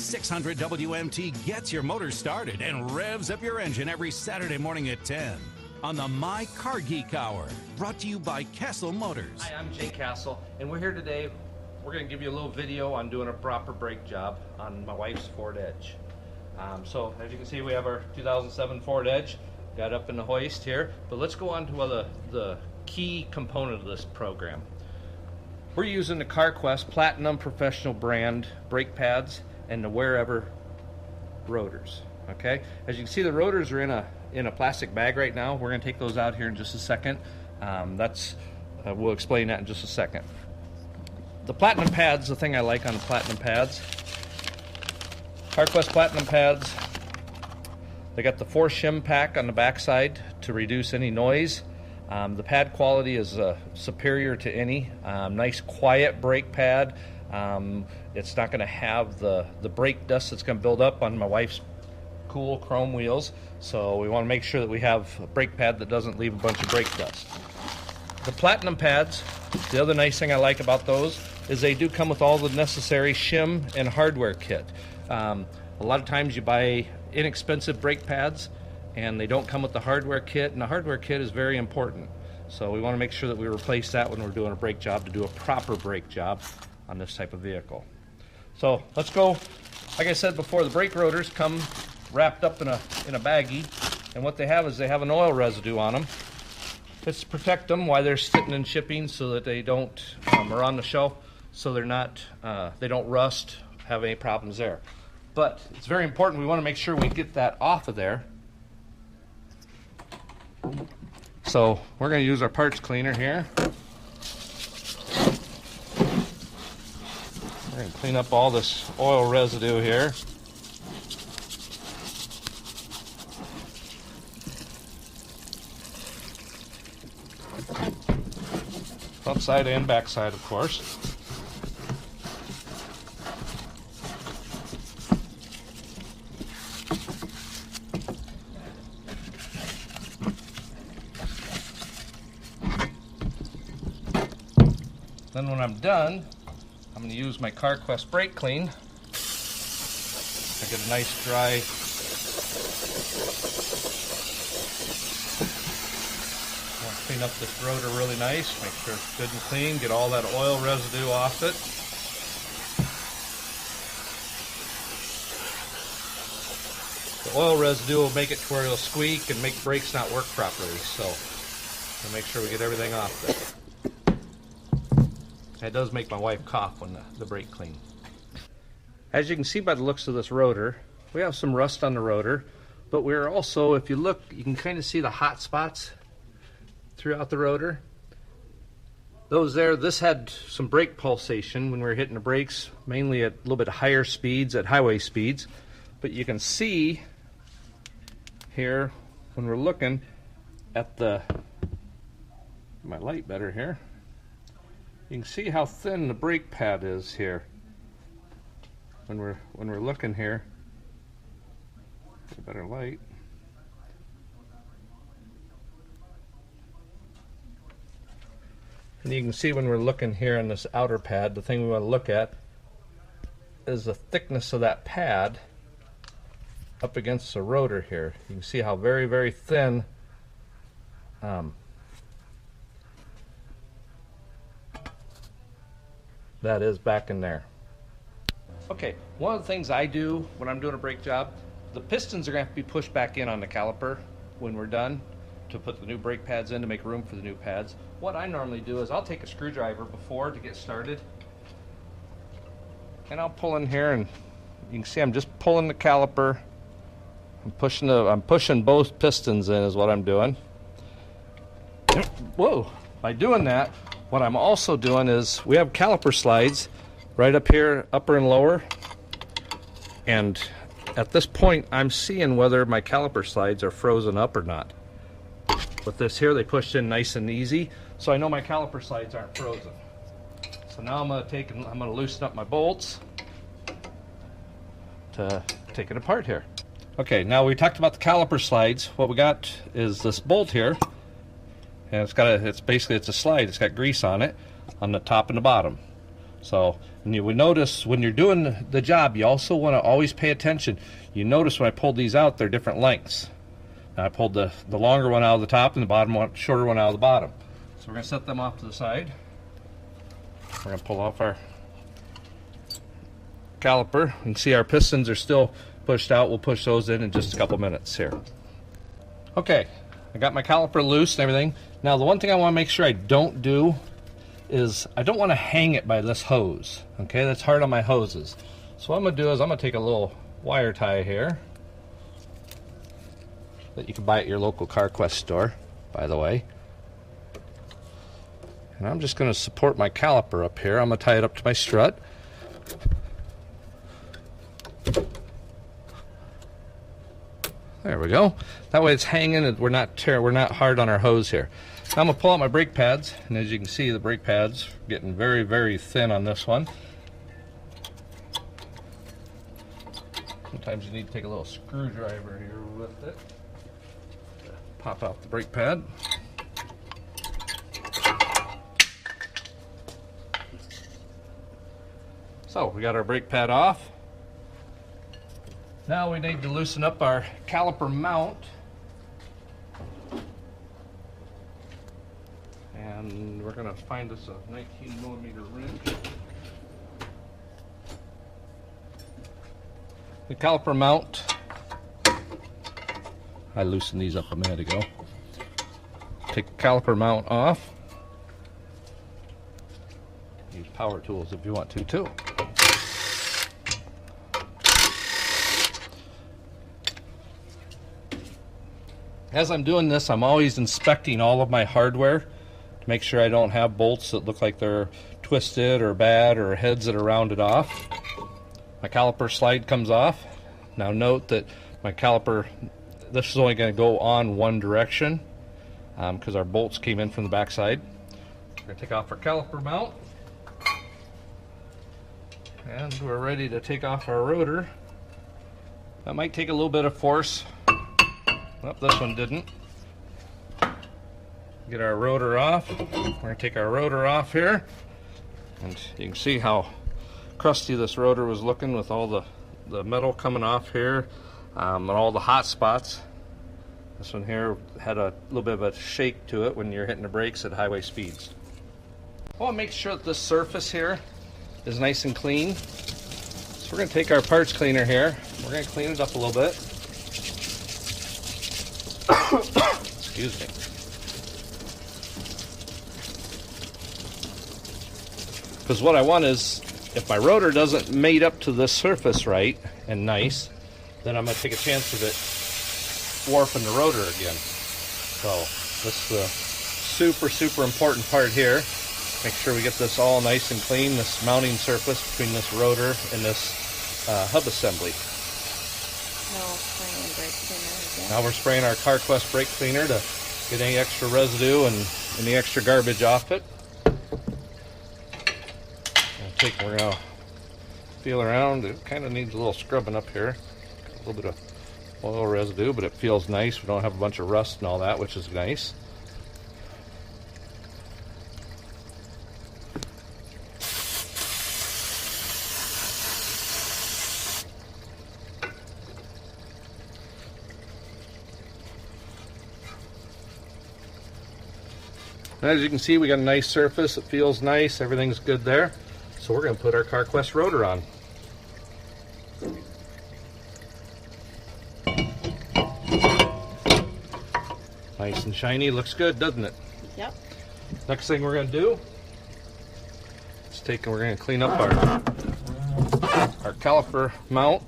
600 WMT gets your motor started and revs up your engine every Saturday morning at 10 on the My Car Geek Hour, brought to you by Cassill Motors. Hi, I'm Jay Cassill, and we're here today. We're going to give you a little video on doing a proper brake job on my wife's Ford Edge. So as you can see, we have our 2007 Ford Edge got up in the hoist here, but let's go on to the key component of this program. We're using the Carquest Platinum Professional brand brake pads and the Wherever rotors. Okay, as you can see, the rotors are in a plastic bag right now. We're going to take those out here in just a second. We'll explain that in just a second. The Platinum pads, the thing I like on the Platinum pads, Carquest Platinum pads, they got the 4 shim pack on the backside to reduce any noise. The pad quality is superior to any. Nice quiet brake pad. It's not going to have the brake dust that's going to build up on my wife's cool chrome wheels. So we want to make sure that we have a brake pad that doesn't leave a bunch of brake dust. The Platinum pads, the other nice thing I like about those is they do come with all the necessary shim and hardware kit. A lot of times you buy inexpensive brake pads and they don't come with the hardware kit, and the hardware kit is very important. So we want to make sure that we replace that when we're doing a brake job to do a proper brake job on this type of vehicle. So let's go. Like I said before, the brake rotors come wrapped up in a baggie, and what they have is they have an oil residue on them. It's to protect them while they're sitting in shipping, so that they don't are on the shelf, so they're not they don't rust, have any problems there. But it's very important. We want to make sure we get that off of there. So we're going to use our parts cleaner here. We're going to clean up all this oil residue here. Front side and back side, of course. Then when I'm done, I'm going to use my Carquest brake clean. I get a nice dry clean up this rotor really nice, make sure it's good and clean, get all that oil residue off it. The oil residue will make it to where it'll squeak and make brakes not work properly, so we'll make sure we get everything off there. It does make my wife cough when the brake clean. As you can see by the looks of this rotor, we have some rust on the rotor, but we're also, if you look, you can kind of see the hot spots throughout the rotor. Those there, this had some brake pulsation when we were hitting the brakes, mainly at a little bit higher speeds, at highway speeds. But you can see here, when we're looking at my light better here, you can see how thin the brake pad is here. When we're looking here, get a better light. And you can see when we're looking here on this outer pad, the thing we want to look at is the thickness of that pad up against the rotor here. You can see how very, very thin that is back in there. Okay, one of the things I do when I'm doing a brake job, the pistons are going to have to be pushed back in on the caliper when we're done to put the new brake pads in to make room for the new pads. What I normally do is I'll take a screwdriver before to get started, and I'll pull in here, and you can see I'm just pulling the caliper. I'm pushing both pistons in is what I'm doing. Whoa! By doing that, what I'm also doing is we have caliper slides right up here, upper and lower, and at this point I'm seeing whether my caliper slides are frozen up or not. With this here, they pushed in nice and easy, so I know my caliper slides aren't frozen. So now I'm going to loosen up my bolts to take it apart here. Okay, now we talked about the caliper slides. What we got is this bolt here, and it's a slide. It's got grease on it on the top and the bottom. So, and you would notice when you're doing the job, you also want to always pay attention. You notice when I pulled these out, they're different lengths. And I pulled the longer one out of the top and the bottom one, shorter one out of the bottom. So we're going to set them off to the side. We're going to pull off our caliper. You can see our pistons are still pushed out. We'll push those in just a couple minutes here. Okay, I got my caliper loose and everything. Now the one thing I want to make sure I don't do is I don't want to hang it by this hose. Okay, that's hard on my hoses. So what I'm going to do is I'm going to take a little wire tie here that you can buy at your local Carquest store, by the way. And I'm just going to support my caliper up here. I'm going to tie it up to my strut. There we go. That way it's hanging and we're not hard on our hose here. Now I'm going to pull out my brake pads, and as you can see, the brake pads are getting very, very thin on this one. Sometimes you need to take a little screwdriver here with it. Pop out the brake pad. So we got our brake pad off. Now we need to loosen up our caliper mount. And we're going to find us a 19mm wrench. The caliper mount, I loosened these up a minute ago. Take the caliper mount off. Use power tools if you want to too. As I'm doing this, I'm always inspecting all of my hardware to make sure I don't have bolts that look like they're twisted or bad or heads that are rounded off. My caliper slide comes off. Now note that my caliper, this is only going to go on one direction because our bolts came in from the back side. We're going to take off our caliper mount. And we're ready to take off our rotor. That might take a little bit of force. Oh, this one didn't. Get our rotor off. We're going to take our rotor off here. And you can see how crusty this rotor was looking with all the metal coming off here and all the hot spots. This one here had a little bit of a shake to it when you're hitting the brakes at highway speeds. I want to make sure that this surface here is nice and clean. So we're going to take our parts cleaner here. We're going to clean it up a little bit. Excuse me. Because what I want is, if my rotor doesn't mate up to this surface right and nice, then I'm going to take a chance of it warping the rotor again. So this is the super, super important part here. Make sure we get this all nice and clean, this mounting surface between this rotor and this hub assembly. Now we're spraying our Carquest brake cleaner to get any extra residue and any extra garbage off it. We're going to feel around. It kind of needs a little scrubbing up here. A little bit of oil residue, but it feels nice. We don't have a bunch of rust and all that, which is nice. As you can see, we got a nice surface. It feels nice. Everything's good there. So we're going to put our Carquest rotor on. Nice and shiny. Looks good, doesn't it? Yep. Next thing we're going to do is we're going to clean up our caliper mount.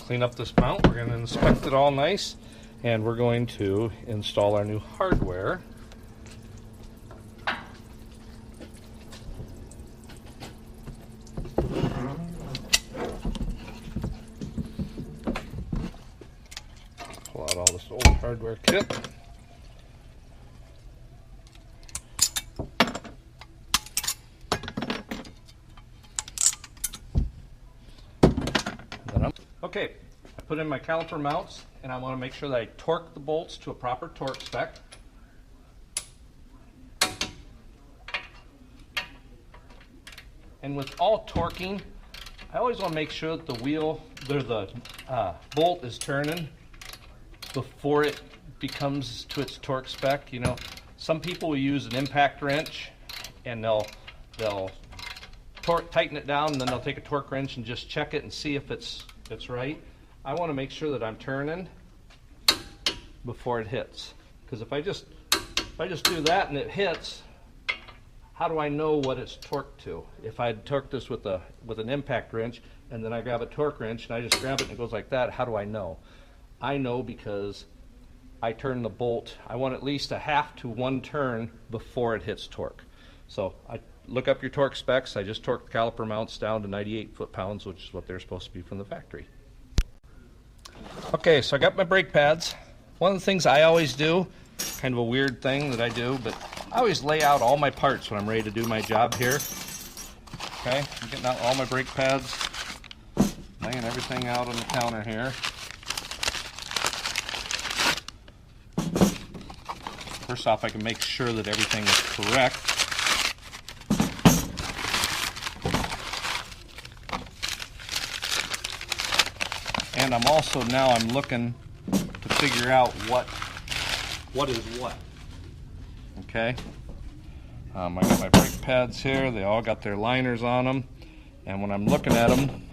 Clean up this mount. We're going to inspect it all nice, and we're going to install our new hardware. Pull out all this old hardware kit. Okay, I put in my caliper mounts, and I want to make sure that I torque the bolts to a proper torque spec. And with all torquing, I always want to make sure that the bolt is turning before it becomes to its torque spec. You know, some people will use an impact wrench, and they'll tighten it down, and then they'll take a torque wrench and just check it and see if it's right. I want to make sure that I'm turning before it hits, because if I just do that and it hits, how do I know what it's torqued to? If I torque this with an impact wrench, and then I grab a torque wrench and I just grab it and it goes like that, how do I know? I know because I turn the bolt. I want at least a half to one turn before it hits torque. So I look up your torque specs. I just torqued the caliper mounts down to 98 foot-pounds, which is what they're supposed to be from the factory. Okay, so I got my brake pads. One of the things I always do, kind of a weird thing that I do, but I always lay out all my parts when I'm ready to do my job here. Okay, I'm getting out all my brake pads, laying everything out on the counter here. First off, I can make sure that everything is correct. And I'm also I'm looking to figure out what is what. Okay. I got my brake pads here. They all got their liners on them. And when I'm looking at them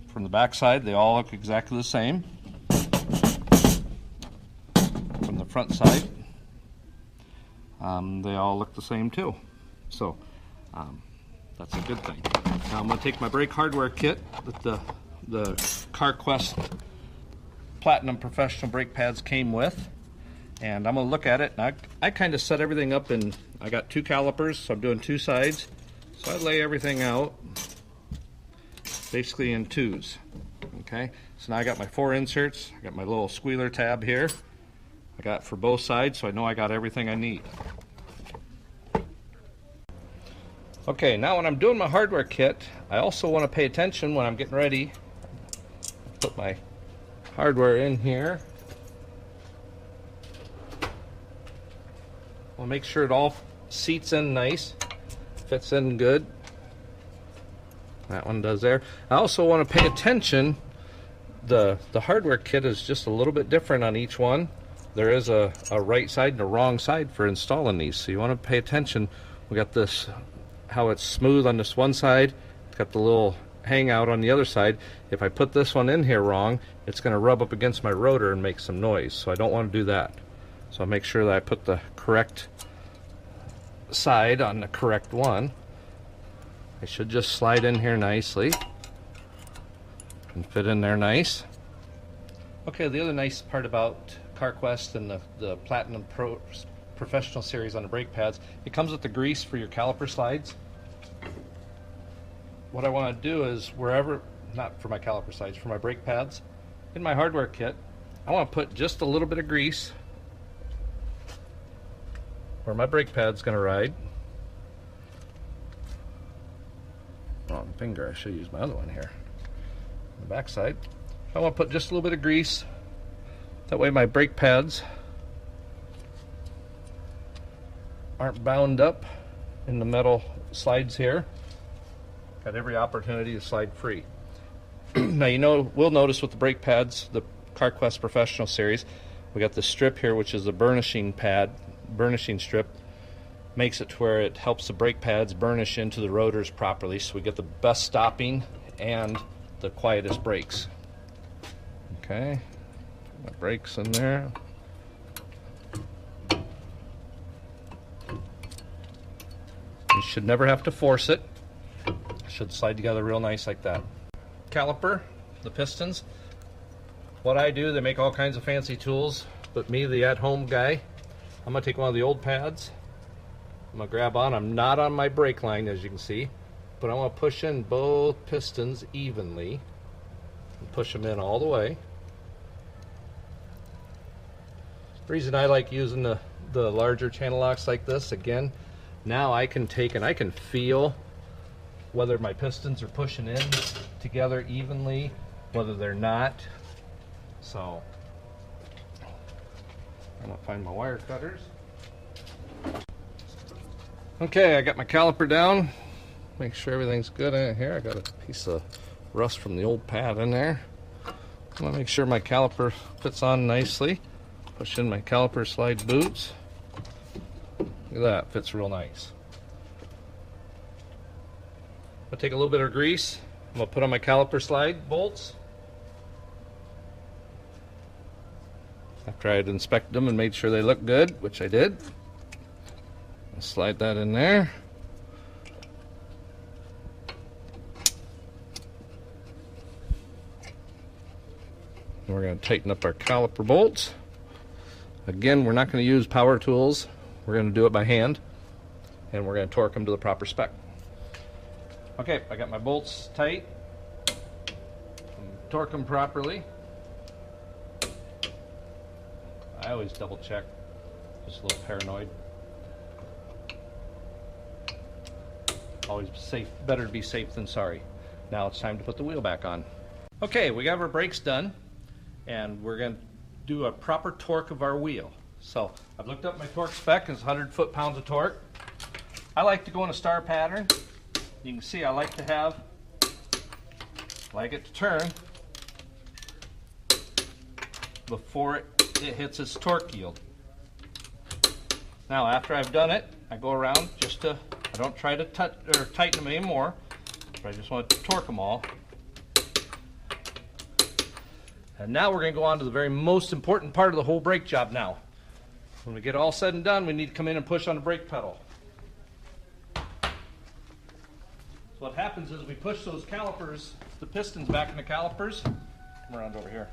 from the back side, they all look exactly the same. From the front side, they all look the same too. So that's a good thing. Now I'm going to take my brake hardware kit that the Carquest Platinum Professional brake pads came with, and I'm going to look at it. And I kind of set everything up in, I got two calipers, so I'm doing two sides. So I lay everything out basically in twos. Okay, so now I got my 4 inserts. I got my little squealer tab here. I got for both sides, so I know I got everything I need. Okay, now when I'm doing my hardware kit, I also want to pay attention when I'm getting ready. Put my hardware in here. I'll make sure it all seats in nice, fits in good. That one does there. I also want to pay attention. The hardware kit is just a little bit different on each one. There is a right side and a wrong side for installing these, so you want to pay attention. We got this, how it's smooth on this one side. It's got the little hangout on the other side. If I put this one in here wrong, it's going to rub up against my rotor and make some noise, so I don't want to do that. So I'll make sure that I put the correct side on the correct one. I should just slide in here nicely and fit in there nice. Okay, the other nice part about Carquest and the Platinum Professional Series on the brake pads, it comes with the grease for your caliper slides. What I want to do is wherever, not for my caliper slides, for my brake pads, in my hardware kit, I want to put just a little bit of grease where my brake pad's going to ride. Wrong finger, I should use my other one here. On the back side. I want to put just a little bit of grease. That way my brake pads aren't bound up in the metal slides here. Got every opportunity to slide free. Now we'll notice with the brake pads, the Carquest Professional Series, we got the strip here, which is a burnishing strip. Makes it to where it helps the brake pads burnish into the rotors properly, so we get the best stopping and the quietest brakes. Okay, put my brakes in there. You should never have to force it. It should slide together real nice like that. Caliper, the pistons. What I do, they make all kinds of fancy tools, but me, the at-home guy, I'm going to take one of the old pads. I'm going to grab on. I'm not on my brake line, as you can see, but I want to push in both pistons evenly and push them in all the way. The reason I like using the larger channel locks like this, again, now I can take and I can feel whether my pistons are pushing in together evenly whether they're not. So I'm gonna find my wire cutters. Okay, I got my caliper down. Make sure everything's good in here. I got a piece of rust from the old pad in there. I'm gonna make sure my caliper fits on nicely. Push in my caliper slide boots. Look at that, fits real nice. I'll take a little bit of grease. I'm gonna put on my caliper slide bolts. After I had inspected them and made sure they looked good, which I did. I'll slide that in there. And we're going to tighten up our caliper bolts. Again, we're not going to use power tools. We're going to do it by hand. And we're going to torque them to the proper spec. Okay, I got my bolts tight. Torque them properly. I always double check, just a little paranoid. Always safe, better to be safe than sorry. Now it's time to put the wheel back on. Okay, we got our brakes done, and we're going to do a proper torque of our wheel. So I've looked up my torque spec, it's 100 foot-pounds of torque. I like to go in a star pattern. You can see I like to have, like it to turn before it hits its torque yield. Now after I've done it, I go around just to, I don't try to tighten them anymore, but I just want to torque them all. And now we're going to go on to the very most important part of the whole brake job now. When we get all said and done, we need to come in and push on the brake pedal. So what happens is we push those calipers, the pistons back in the calipers. Come around over here.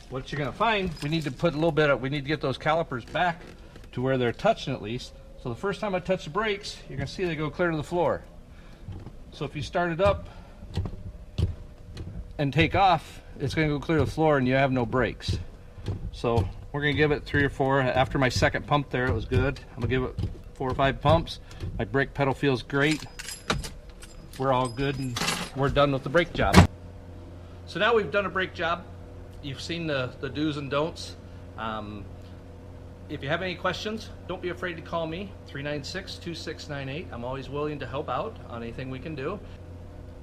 What you're going to find, we need to put a little bit of, we need to get those calipers back to where they're touching at least. So the first time I touch the brakes, you're going to see they go clear to the floor. So if you start it up and take off, it's going to go clear to the floor and you have no brakes. So we're going to give it 3 or 4. After my second pump there, it was good. I'm going to give it 4 or 5 pumps. My brake pedal feels great. We're all good and we're done with the brake job. So now we've done a brake job. You've seen the do's and don'ts. If you have any questions, don't be afraid to call me, 396-2698. I'm always willing to help out on anything we can do.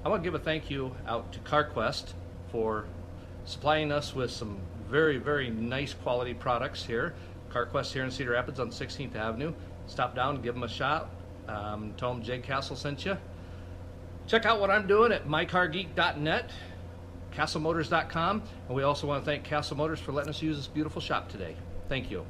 I want to give a thank you out to Carquest for supplying us with some very, very nice quality products here. Carquest here in Cedar Rapids on 16th Avenue. Stop down, give them a shot. Tell them Jay Cassill sent you. Check out what I'm doing at mycargeek.net. CassillMotors.com, and we also want to thank Cassill Motors for letting us use this beautiful shop today. Thank you.